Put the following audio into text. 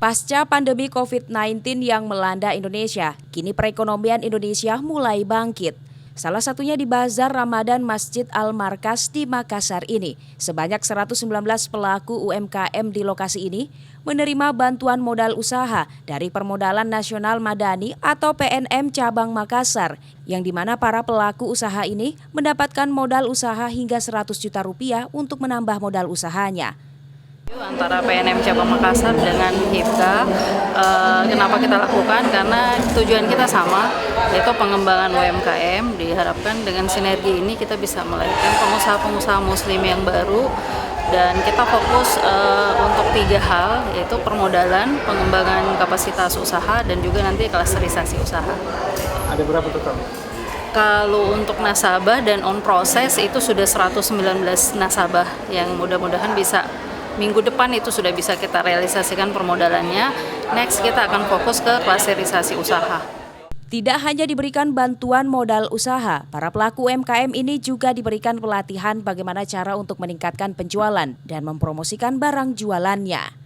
Pasca pandemi COVID-19 yang melanda Indonesia, kini perekonomian Indonesia mulai bangkit. Salah satunya di Bazar Ramadan Masjid Al-Markas di Makassar ini. Sebanyak 119 pelaku UMKM di lokasi ini menerima bantuan modal usaha dari Permodalan Nasional Madani atau PNM Cabang Makassar, yang dimana para pelaku usaha ini mendapatkan modal usaha hingga 100 juta rupiah untuk menambah modal usahanya. Antara PNM Cabang Makassar dengan HIPKA, kenapa kita lakukan? Karena tujuan kita sama, yaitu pengembangan UMKM. Diharapkan dengan sinergi ini kita bisa melahirkan pengusaha-pengusaha muslim yang baru, dan kita fokus untuk 3 hal, yaitu permodalan, pengembangan kapasitas usaha, dan juga nanti klasterisasi usaha. Ada berapa total? Kalau untuk nasabah dan on proses itu sudah 119 nasabah yang mudah-mudahan bisa minggu depan itu sudah bisa kita realisasikan permodalannya. Next kita akan fokus ke klasterisasi usaha. Tidak hanya diberikan bantuan modal usaha, para pelaku UMKM ini juga diberikan pelatihan bagaimana cara untuk meningkatkan penjualan dan mempromosikan barang jualannya.